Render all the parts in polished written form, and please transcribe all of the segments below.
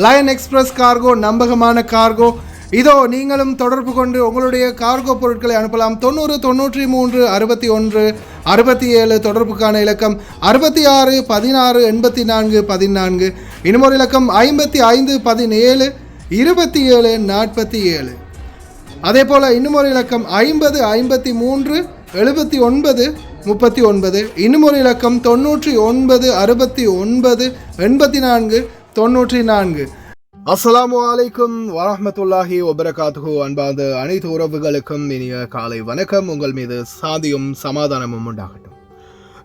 Line express cargo நம்பகமான cargo. இதோ நீங்களும் தொடர்பு கொண்டு உங்களுடைய கார்கோ பொருட்களை அனுப்பலாம். 90 93 61 67 தொடர்புக்கான இலக்கம் 66 16 84 14. இன்னொரு இலக்கம் 55 17 27 47. அதே போல் இன்னுமொரு இலக்கம் 50 53 79 39. இன்னுமொரு இலக்கம் 99 69 84 94. அஸ்ஸலாமு அலைக்கும் வரஹ்மத்துல்லாஹி வபரகாத்துஹு. அன்பார்ந்த அனைத்து உறவுகளுக்கும் இனிய காலை வணக்கம். உங்கள் மீது சாந்தியும் சமாதானமும் உண்டாகட்டும்.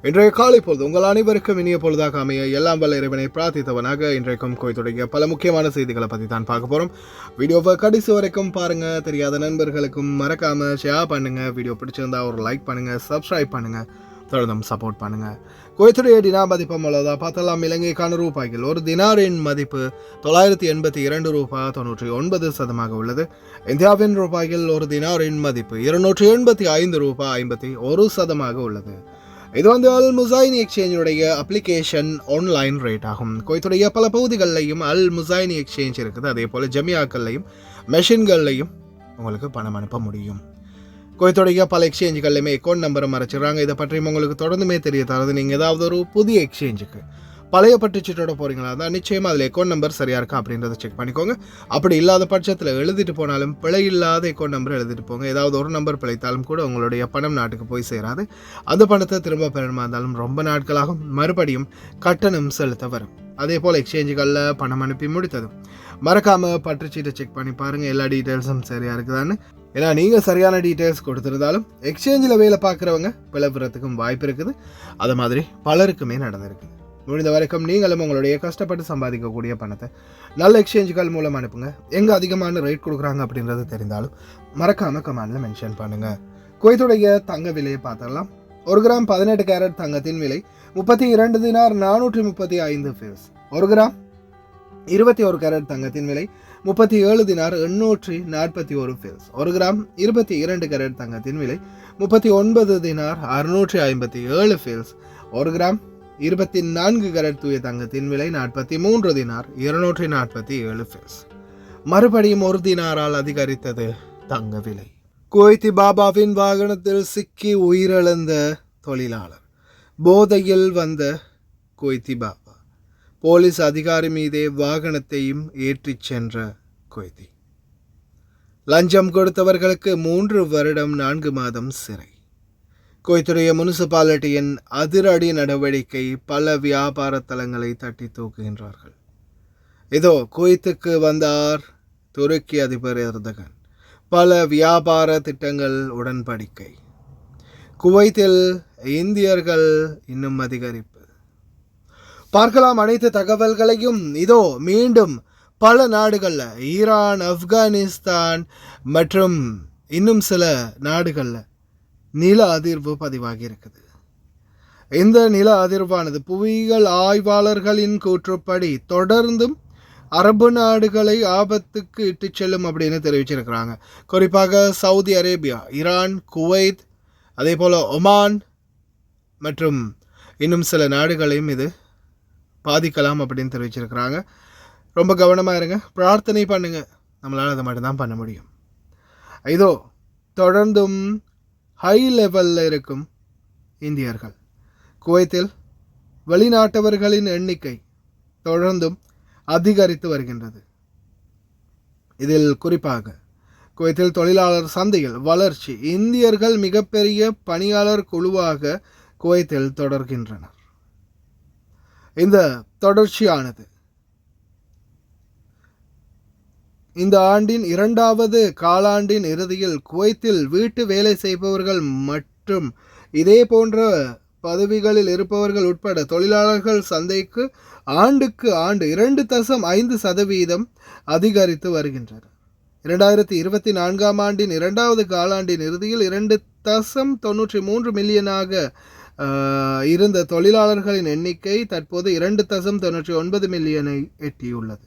இன்றைய காலை பொழுது உங்கள் அனைவருக்கும் இனிய பொழுதாக அமைய எல்லாம் வல்ல இறைவனை பிரார்த்தித்தவனாக இன்றைக்கும் தொடங்கிய பல முக்கியமான செய்திகளை பற்றி தான் பார்க்க போகிறோம். வீடியோவை கடைசி வரைக்கும் பாருங்கள். தெரியாத நண்பர்களுக்கும் மறக்காமல் ஷேர் பண்ணுங்கள். வீடியோ பிடிச்சிருந்தா ஒரு லைக் பண்ணுங்கள், சப்ஸ்கிரைப் பண்ணுங்கள், தொடர்ந்தும் சப்போர்ட் பண்ணுங்கள். குவைத்துடைய டினார் மதிப்பம் உள்ளதா பார்த்தலாம். இலங்கைக்கான ரூபாய்கள் ஒரு தினாரின் மதிப்பு 982 ரூபாய் 99 உள்ளது. இந்தியாவின் ரூபாய்கள் ஒரு தினாரின் மதிப்பு 285 ரூபாய் 51 உள்ளது. இது அல் முசைனி எக்ஸ்சேஞ்சுடைய அப்ளிகேஷன் ஆன்லைன் ரேட் ஆகும். குவைத்துடைய பல பகுதிகளிலையும் அல் முசைனி எக்ஸ்சேஞ்ச் இருக்குது. அதே போல் ஜமியாக்கள்லையும் மெஷின்கள்லையும் உங்களுக்கு பணம் அனுப்ப முடியும். குவைத்துடைய பல எக்ஸ்சேஞ்சுகள்லையுமே அக்கௌண்ட் நம்பரை மறைச்சிடுறாங்க. இதை பற்றியும் உங்களுக்கு தொடர்ந்துமே தெரிய தரது. நீங்கள் ஏதாவது ஒரு புதிய எக்ஸ்சேஞ்சுக்கு பழைய பட்டுச்சீட்டோட போகிறீங்களா தான் நிச்சயமாக அதில் அக்கௌண்ட் நம்பர் சரியாக இருக்கா அப்படின்றத செக் பண்ணிக்கோங்க. அப்படி இல்லாத பட்சத்தில் எழுதிட்டு போனாலும் பிழை இல்லாத அக்கௌண்ட் நம்பர் எழுதிட்டு போங்க. ஏதாவது ஒரு நம்பர் பிழைத்தாலும் கூட உங்களுடைய பணம் நாட்டுக்கு போய் சேராது. அந்த பணத்தை திரும்ப பெறணுமா இருந்தாலும் ரொம்ப நாட்களாகும். மறுபடியும் கட்டணம் செலுத்த வரும். அதே போல் எக்ஸ்சேஞ்சுகளில் பணம் அனுப்பி முடித்ததும் மறக்காமல் பட்டுச்சீட்டை செக் பண்ணி பாருங்கள் எல்லா டீட்டெயில்ஸும் சரியாக இருக்குதான்னு. ஏன்னா நீங்கள் சரியான டீட்டெயில்ஸ் கொடுத்துருந்தாலும் எக்ஸ்சேஞ்சில் வேலை பார்க்குறவங்க பிளவுறதுக்கும் வாய்ப்பு இருக்குது. அது மாதிரி பலருக்குமே நடந்திருக்கு. முடிந்த வரைக்கும் நீங்களும் உங்களுடைய கஷ்டப்பட்டு சம்பாதிக்கக்கூடிய பணத்தை நல்ல எக்ஸ்சேஞ்சுகள் மூலம் அனுப்புங்க. எங்கே அதிகமான ரேட் கொடுக்குறாங்க அப்படின்றது தெரிந்தாலும் மறக்காமல் கமெண்டில் மென்ஷன் பண்ணுங்கள். குவைத்துடைய தங்க விலையை பார்த்துடலாம். 1 கிராம் 18 கேரட் தங்கத்தின் விலை 32 தினார் 435 ஃபீல்ஸ். 1 கிராம் 21 கேரட் தங்கத்தின் விலை 37 தினார் 841 ஃபீல்ஸ். 1 கிராம் 22 கேரட் தங்கத்தின் விலை 39 தினார் 657 ஃபீல்ஸ். 1 கிராம் 24 கேரட் தூய தங்கத்தின் விலை 43 தினார் 247 ஃபீல்ஸ். மறுபடியும் 1 தினாரால் அதிகரித்தது தங்க விலை. குவைத்தி பாபாவின் வாகனத்தில் சிக்கி உயிரிழந்த தொழிலாளர். போதையில் வந்த குவைத்தி பாபா போலீஸ் அதிகாரி மீதே வாகனத்தையும் ஏற்றிச் சென்ற குவைத்தி. லஞ்சம் கொடுத்தவர்களுக்கு 3 வருடம் 4 மாதம் சிறை. குவைத்துடைய முனிசிபாலிட்டியின் அதிரடி நடவடிக்கை பல வியாபார தலங்களை தட்டி தூக்குகின்றார்கள். இதோ குவைத்துக்கு வந்தார் துருக்கி அதிபர் எர்தகன். பல வியாபார திட்டங்கள் உடன்படிக்கை. குவைத்தில் இந்தியர்கள் இன்னும் அதிகரிப்பு. பார்க்கலாம் அனைத்து தகவல்களையும். இதோ மீண்டும் பல நாடுகளில் ஈரான், ஆப்கானிஸ்தான் மற்றும் இன்னும் சில நாடுகளில் நில அதிர்வு பதிவாகி இருக்குது. இந்த நில அதிர்வானது புவியியல் ஆய்வாளர்களின் கூற்றுப்படி தொடர்ந்தும் அரபு நாடுகளை ஆபத்துக்கு இட்டு செல்லும் அப்படின்னு தெரிவிச்சிருக்கிறாங்க. குறிப்பாக சவுதி அரேபியா, ஈரான், குவைத், அதே போல் ஒமான் மற்றும் இன்னும் சில நாடுகளையும் இது பாதிக்கலாம் அப்படின்னு தெரிவிச்சிருக்கிறாங்க. ரொம்ப கவனமாக இருங்க, பிரார்த்தனை பண்ணுங்க. நம்மளால் அதை மட்டும்தான் பண்ண முடியும். இதோ தொடர்ந்தும் ஹை லெவலில் இருக்கும் இந்தியர்கள். குவைத்தில் வெளிநாட்டவர்களின் எண்ணிக்கை தொடர்ந்தும் அதிகரித்து வருகின்றது. இதில் குறிப்பாக குவைத்தில் தொழிலாளர் சந்தையில் வளர்ச்சி. இந்தியர்கள் மிகப்பெரிய பணியாளர் குழுவாக குவைத்தில் தொடர்கின்றனர். இந்த தொடர்ச்சியானது இந்த ஆண்டின் 2வது காலாண்டின் இறுதியில் குவைத்தில் வீட்டு வேலை செய்பவர்கள் மற்றும் இதே போன்ற பதவிகளில் இருப்பவர்கள் உட்பட தொழிலாளர்கள் சந்தைக்கு ஆண்டுக்கு ஆண்டு 2.5% அதிகரித்து வருகின்றனர். 2024 ஆண்டின் 2வது காலாண்டின் இறுதியில் 2.93 மில்லியனாக இருந்த தொழிலாளர்களின் எண்ணிக்கை தற்போது 2.99 மில்லியனை எட்டியுள்ளது.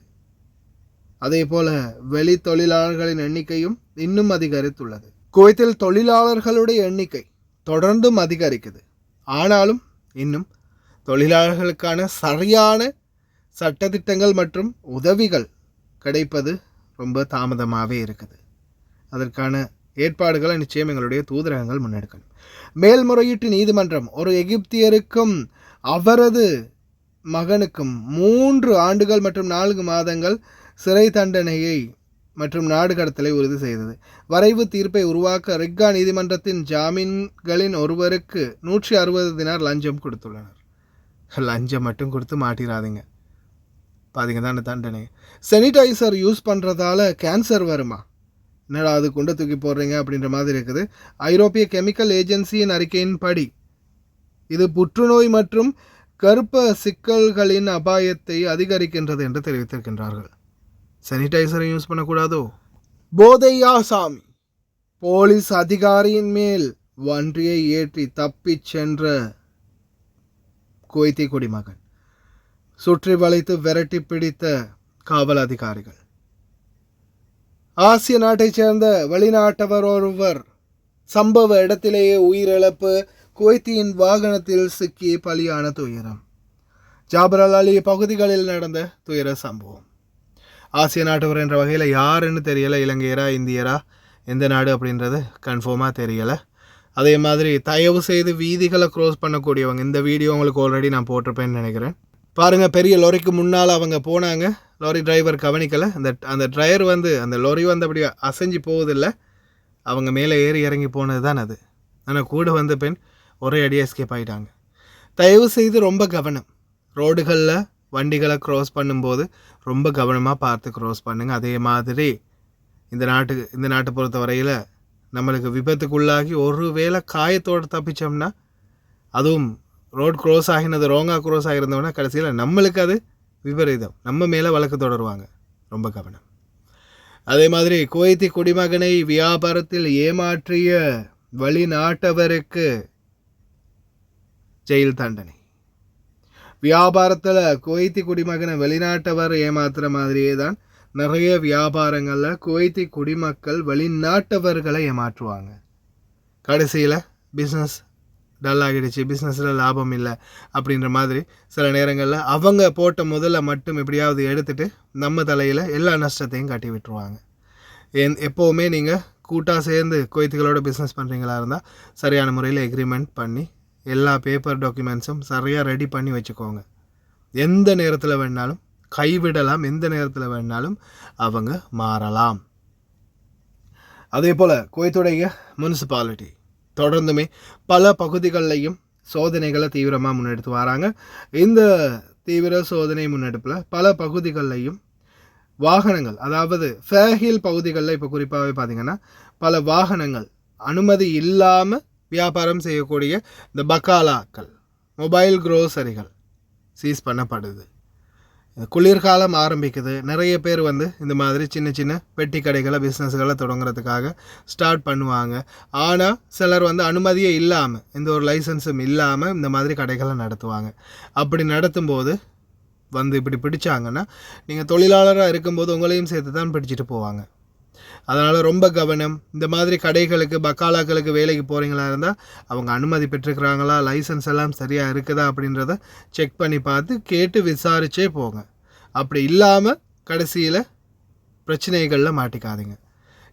அதே போல வெளி தொழிலாளர்களின் எண்ணிக்கையும் இன்னும் அதிகரித்துள்ளது. குவைத்தில் தொழிலாளர்களுடைய எண்ணிக்கை தொடர்ந்தும் அதிகரிக்குது. ஆனாலும் இன்னும் தொழிலாளர்களுக்கான சரியான சட்டத்திட்டங்கள் மற்றும் உதவிகள் கிடைப்பது ரொம்ப தாமதமாகவே இருக்குது. அதற்கான ஏற்பாடுகளை நிச்சயம் எங்களுடைய தூதரகங்கள் முன்னெடுக்கணும். மேல்முறையீட்டு நீதிமன்றம் ஒரு எகிப்தியருக்கும் அவரது மகனுக்கும் 3 ஆண்டுகள் மற்றும் 4 மாதங்கள் சிறை தண்டனையை மற்றும் நாடு கடத்தலை உறுதி செய்தது. வரைவு தீர்ப்பை உருவாக்க ரிக்கா நீதிமன்றத்தின் ஜாமீன்களின் ஒருவருக்கு 160 தினார் லஞ்சம் கொடுத்துள்ளனர். லஞ்சம் மட்டும் கொடுத்து மாட்டிடாதீங்க, பாதிங்க தானே தண்டனை. சானிடைசர் யூஸ் பண்ணுறதால கேன்சர் வருமா? என்னடா அது குண்டை தூக்கி போடுறீங்க அப்படின்ற மாதிரி இருக்குது. ஐரோப்பிய கெமிக்கல் ஏஜென்சியின் அறிக்கையின் படி இது புற்றுநோய் மற்றும் கர்ப்ப சிக்கல்களின் அபாயத்தை அதிகரிக்கின்றது என்று தெரிவித்திருக்கின்றார்கள். சானிடைசரை யூஸ் பண்ணக்கூடாதோ? போதையா சாமி, போலீஸ் அதிகாரியின் மேல் வன்றியை ஏற்றி தப்பிச் சென்ற குவைத்தி குடிமகன், சுற்றி வளைத்து விரட்டி பிடித்த காவல் அதிகாரிகள். ஆசிய நாட்டைச் சேர்ந்த வெளிநாட்டவர் ஒருவர் சம்பவ இடத்திலேயே உயிரிழப்பு. குவைத்தியின் வாகனத்தில் சிக்கி பலியான துயரம். ஜாபர் அல் அலி பகுதிகளில் நடந்த துயர சம்பவம். ஆசிய நாட்டவர் என்ற வகையில் யாருன்னு தெரியலை, இலங்கையரா இந்தியரா எந்த நாடு அப்படின்றது கன்ஃபார்மாக தெரியலை. அதே மாதிரி தயவு செய்து வீதிகளை க்ரோஸ் பண்ணக்கூடியவங்க, இந்த வீடியோ உங்களுக்கு ஆல்ரெடி நான் போட்டிருப்பேன்னு நினைக்கிறேன். பாருங்கள், பெரிய லாரிக்கு முன்னால் அவங்க போனாங்க, லாரி டிரைவர் கவனிக்கலை. அந்த டிரைவர் அந்த லாரி அப்படி அசைஞ்சு போவதில்லை, அவங்க மேலே ஏறி இறங்கி போனது தான் அது. ஆனால் கூட வந்த பெண் ஒரே அடியாக எஸ்கேப் ஆகிட்டாங்க. தயவு செய்து ரொம்ப கவனம், ரோடுகளில் வண்டிகளை க்ராஸ் பண்ணும்போது ரொம்ப கவனமாக பார்த்து க்ராஸ் பண்ணுங்கள். அதே மாதிரி இந்த நாட்டை பொறுத்த வரையில் நம்மளுக்கு விபத்துக்குள்ளாகி ஒரு வேளை காயத்தோடு தப்பிச்சோம்னா, அதுவும் ரோட் க்ரோஸ் ஆகினது ராங்காக க்ரோஸ் ஆகியிருந்தோம்னா கடைசியில் நம்மளுக்கு அது விபரீதம், நம்ம மேலே வழக்கு தொடருவாங்க. ரொம்ப கவனம். அதே மாதிரி குவைத்தி குடிமகனை வியாபாரத்தில் ஏமாற்றிய வெளிநாட்டவருக்கு ஜெயில் தண்டனை. வியாபாரத்தில் குவைத்தி குடிமகனை வெளிநாட்டவர் ஏமாத்துற மாதிரியே தான் நிறைய வியாபாரங்களில் குவைத்தி குடிமக்கள் வெளிநாட்டவர்களை ஏமாற்றுவாங்க. கடைசியில் பிஸ்னஸ் டல் ஆகிடுச்சு, பிஸ்னஸில் லாபம் இல்லை அப்படின்ற மாதிரி சில நேரங்களில் அவங்க போட்ட முதல்ல மட்டும் எப்படியாவது எடுத்துகிட்டு நம்ம தலையில் எல்லா நஷ்டத்தையும் கட்டி விட்டுருவாங்க. எப்போவுமே நீங்கள் கூட்டாக சேர்ந்து குவைத்திகளோட பிஸ்னஸ் பண்ணுறீங்களா இருந்தால் சரியான முறையில் எக்ரிமெண்ட் பண்ணி எல்லா பேப்பர் டாக்குமெண்ட்ஸும் சரியாக ரெடி பண்ணி வச்சுக்கோங்க. எந்த நேரத்தில் வேணாலும் கைவிடலாம், எந்த நேரத்தில் வேணாலும் அவங்க மாறலாம். அதே போல் குவைத்துடைய முனிசிபாலிட்டி தொடர்ந்துமே பல பகுதிகளிலையும் சோதனைகளை தீவிரமாக முன்னெடுத்து வராங்க. இந்த தீவிர சோதனை முன்னெடுப்பில் பல பகுதிகளிலையும் வாகனங்கள், அதாவது ஃபேஹில் பகுதிகளில் இப்போ குறிப்பாகவே பார்த்திங்கன்னா பல வாகனங்கள் அனுமதி இல்லாமல் வியாபாரம் செய்யக்கூடிய இந்த பக்காலாக்கள், மொபைல் க்ரோசரிகள் சீஸ் பண்ணப்படுது. குளிர்காலம் ஆரம்பிக்குது, நிறைய பேர் இந்த மாதிரி சின்ன சின்ன பெட்டி கடைகளை பிஸ்னஸ்களை தொடங்குறதுக்காக ஸ்டார்ட் பண்ணுவாங்க. ஆனால் சிலர் அனுமதியே இல்லாமல், எந்த ஒரு லைசன்ஸும் இல்லாமல் இந்த மாதிரி கடைகளை நடத்துவாங்க. அப்படி நடத்தும்போது இப்படி பிடிச்சாங்கன்னா நீங்கள் தொழிலாளராக இருக்கும்போது உங்களையும் சேர்த்து தான் பிடிச்சிட்டு போவாங்க. அதனால் ரொம்ப கவனம். இந்த மாதிரி கடைகளுக்கு பக்காலாக்களுக்கு வேலைக்கு போகிறீங்களா இருந்தால் அவங்க அனுமதி பெற்றுக்கிறாங்களா, லைசன்ஸ் எல்லாம் சரியாக இருக்குதா அப்படின்றத செக் பண்ணி பார்த்து கேட்டு விசாரிச்சே போங்க. அப்படி இல்லாமல் கடைசியில் பிரச்சனைகளில் மாட்டிக்காதீங்க.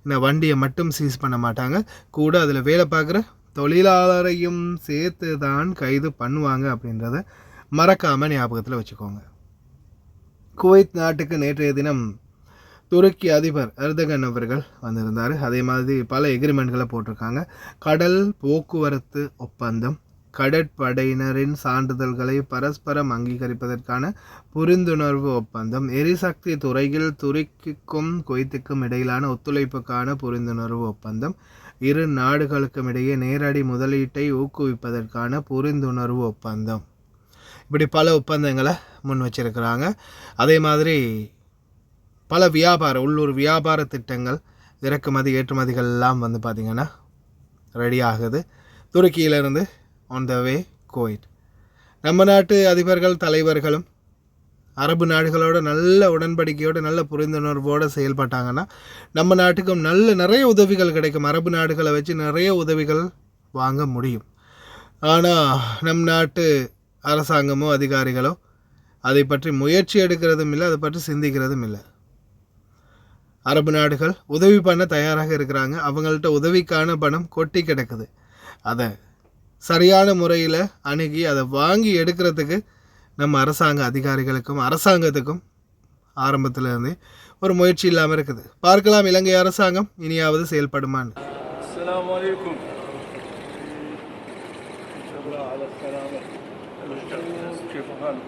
இந்த வண்டியை மட்டும் சீஸ் பண்ண மாட்டாங்க, கூட அதில் வேலை பார்க்குற தொழிலாளரையும் சேர்த்து தான் கைது பண்ணுவாங்க அப்படின்றத மறக்காமல் ஞாபகத்தில் வச்சுக்கோங்க. குவைத் நாட்டுக்கு நேற்றைய தினம் துருக்கி அதிபர் எர்தகன் அவர்கள் வந்திருந்தார். அதே மாதிரி பல எக்ரிமெண்ட்களை போட்டிருக்காங்க. கடல் போக்குவரத்து ஒப்பந்தம், கடற்படையினரின் சான்றிதழ்களை பரஸ்பரம் அங்கீகரிப்பதற்கான புரிந்துணர்வு ஒப்பந்தம், எரிசக்தி துறையில் துருக்கிக்கும் குவைத்துக்கும் இடையிலான ஒத்துழைப்புக்கான புரிந்துணர்வு ஒப்பந்தம், இரு நாடுகளுக்கும் இடையே நேரடி முதலீட்டை ஊக்குவிப்பதற்கான புரிந்துணர்வு ஒப்பந்தம், இப்படி பல ஒப்பந்தங்களை முன் வச்சிருக்கிறாங்க. அதே மாதிரி பல உள்ளூர் வியாபார திட்டங்கள், இறக்குமதி ஏற்றுமதிகள் எல்லாம் பார்த்திங்கன்னா ரெடி ஆகுது. துருக்கியிலிருந்து ஆன் த வே குவைத். நம்ம நாட்டு அதிபர்கள் தலைவர்களும் அரபு நாடுகளோட நல்ல உடன்படிக்கையோடு நல்ல புரிந்துணர்வோடு செயல்பட்டாங்கன்னா நம்ம நாட்டுக்கும் நிறைய உதவிகள் கிடைக்கும். அரபு நாடுகளை வச்சு நிறைய உதவிகள் வாங்க முடியும். ஆனால் நம் நாட்டு அரசாங்கமோ அதிகாரிகளோ அதை பற்றி முயற்சி எடுக்கிறதும் இல்லை, அதை பற்றி சிந்திக்கிறதும் இல்லை. அரபு நாடுகள் உதவி பண்ண தயாராக இருக்கிறாங்க. அவங்கள்ட்ட உதவிக்கான பணம் கொட்டி கிடக்குது. அதை சரியான முறையில் அணுகி அதை வாங்கி எடுக்கிறதுக்கு நம்ம அரசாங்க அதிகாரிகளுக்கும் அரசாங்கத்துக்கும் ஆரம்பத்திலேருந்து ஒரு முயற்சி இல்லாமல் இருக்குது. பார்க்கலாம் இலங்கை அரசாங்கம் இனியாவது செயல்படுமான்னு. السلام عليكم. كيف حالك؟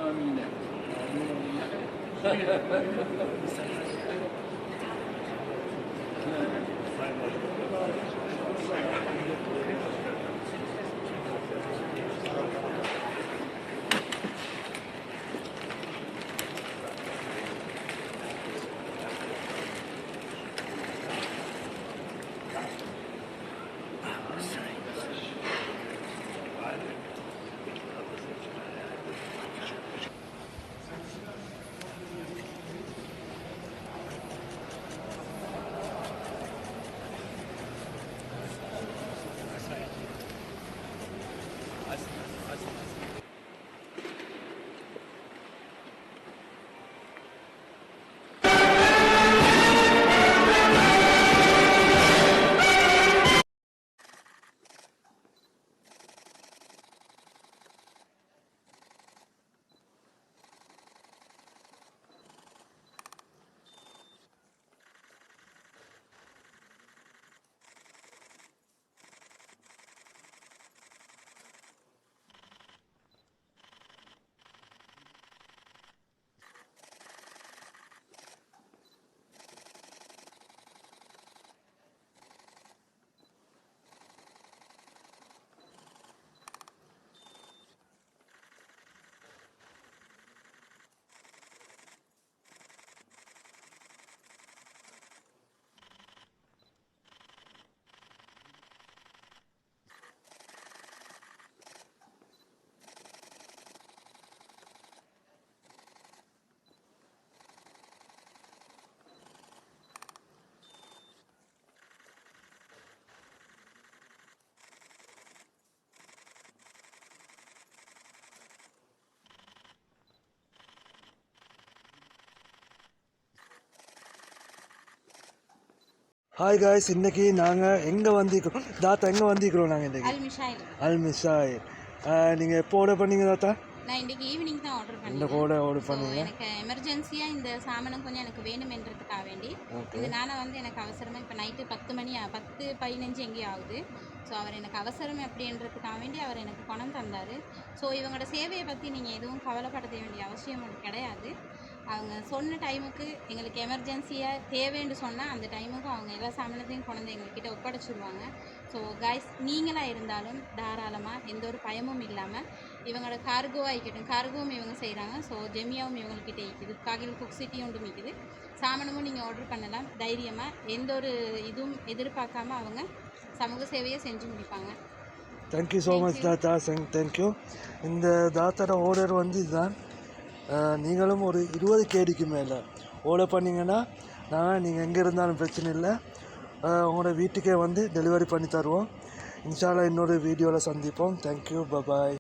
آمين. ஹாய் காய்ஸ், இன்றைக்கி நாங்கள் எங்கே வந்திருக்கிறோம் தாத்தா? எங்கே வந்திருக்கிறோம் நாங்கள் இன்றைக்கி? அல் மிஷாயில். நீங்கள் எப்போ ஆர்டர் பண்ணீங்க தாத்தா? நான் இன்றைக்கி ஈவினிங் தான் ஆர்டர் பண்ணேன். இந்த கோடை ஆர்டர் பண்ணீங்க? எனக்கு எமர்ஜென்சியாக இந்த சாமானம் கொஞ்சம் எனக்கு வேணுமென்றதுக்காக வேண்டி இதனால் எனக்கு அவசரமாக இப்போ நைட்டு 10:15 எங்கேயும் ஆகுது. ஸோ அவர் எனக்கு அவசரம் அப்படின்றதுக்காக வேண்டி அவர் எனக்கு பணம் தந்தார். ஸோ இவங்களோட சேவையை பற்றி நீங்கள் எதுவும் கவலைப்பட வேண்டிய அவசியம் கிடையாது. அவங்க சொன்ன டைமுக்கு எங்களுக்கு எமர்ஜென்சியாக தேவைன்னு சொன்னால் அந்த டைமுக்கு அவங்க எல்லா சாமானத்தையும் கொண்டு எங்கள்கிட்ட ஒப்படைச்சிடுவாங்க. ஸோ கைஸ், நீங்களாக இருந்தாலும் தாராளமாக எந்த ஒரு பயமும் இல்லாமல் இவங்களோட கார்கோவாக இருக்கட்டும், கார்கோவும் இவங்க செய்கிறாங்க. ஸோ ஜெமியாவும் இவங்கக்கிட்ட இருக்குது, காகில் குக் சிட்டி ஒன்றும் இருக்குது. சாமானமும் நீங்கள் ஆர்டர் பண்ணலாம் தைரியமாக, எந்த ஒரு இதுவும் எதிர்பார்க்காம அவங்க சமூக சேவையை செஞ்சு முடிப்பாங்க. தேங்க்யூ ஸோ மச் தாத்தா. தேங்க்யூ. இந்த தாத்தாவோட ஆர்டர் வந்து இதுதான். நீங்களும் ஒரு 20 கேடிக்கு மேலே ஆர்டர் பண்ணிங்கன்னா நீங்கள் எங்கே இருந்தாலும் பிரச்சனை இல்லை, உங்களோட வீட்டுக்கே வந்து டெலிவரி பண்ணி தருவோம். இன்ஷா அல்லாஹ் இன்னொரு வீடியோவில் சந்திப்போம். Thank you, bye bye.